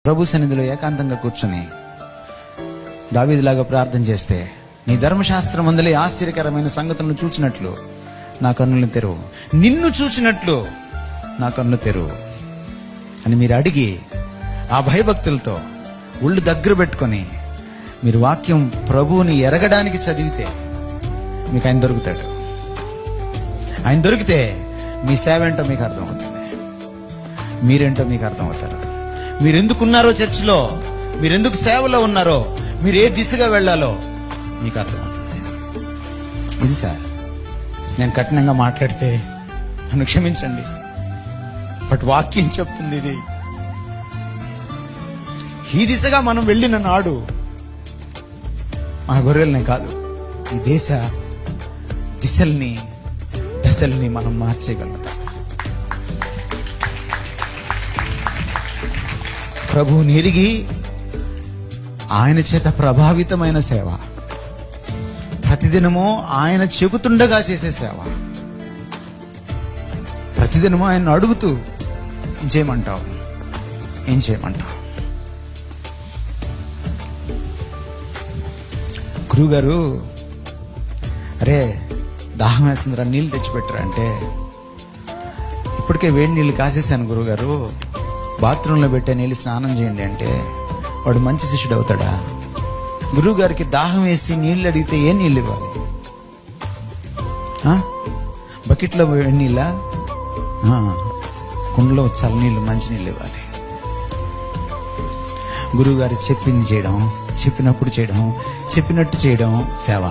ప్రభు సన్నిధిలో ఏకాంతంగా కూర్చొని దావీదులాగా ప్రార్థన చేస్తే, నీ ధర్మశాస్త్రం అందులో ఆశ్చర్యకరమైన సంగతులను చూచినట్లు నా కన్నులను తెరువు, నిన్ను చూచినట్లు నా కన్ను తెరువు అని మీరు అడిగి ఆ భయభక్తులతో ఒళ్ళు దగ్గర పెట్టుకొని మీరు వాక్యం ప్రభువుని ఎరగడానికి చదివితే మీకు ఆయన దొరుకుతాడు. ఆయన దొరికితే మీ సేవ ఏంటో మీకు అర్థమవుతుంది, మీరేంటో మీకు అర్థమవుతారు. మీరు ఎందుకున్నారో చర్చిలో, మీరు ఎందుకు సేవలో ఉన్నారో, మీరు ఏ దిశగా వెళ్ళాలో మీకు అర్థమవుతుంది. ఇది సార్, నేను కఠినంగా మాట్లాడితే నన్ను క్షమించండి, బట్ వాక్యం చెప్తుంది ఇది. ఈ దిశగా మనం వెళ్ళిన నాడు మన గొర్రెల్ని కాదు, ఈ దేశ దశల్ని మనం మార్చేయగలుగుతాం. ప్రభువుని ఎరిగి ఆయన చేత ప్రభావితమైన సేవ, ప్రతిదినము ఆయన చెబుతుండగా చేసే సేవ, ప్రతిదినము ఆయన అడుగుతూ ఏం చేయమంటావు, ఏం చేయమంటావు. గురువుగారు, అరే దాహం వేస్తుందిరా, నీళ్ళు తెచ్చిపెట్టరా అంటే, ఇప్పటికే వేడి నీళ్ళు కాసేసాను గురువుగారు, బాత్రూంలో పెట్టే నీళ్ళు స్నానం చేయండి అంటే వాడు మంచి శిష్యుడు అవుతాడా? గురువు గారికి దాహం వేసి నీళ్ళు అడిగితే ఏ నీళ్ళు ఇవ్వాలి? బకెట్లో వేడి నీళ్ళ, కుండలో చల్ల నీళ్ళు, మంచి నీళ్ళు ఇవ్వాలి. గురువు గారు చెప్పింది చేయడం, చెప్పినప్పుడు చేయడం, చెప్పినట్టు చేయడం సేవ.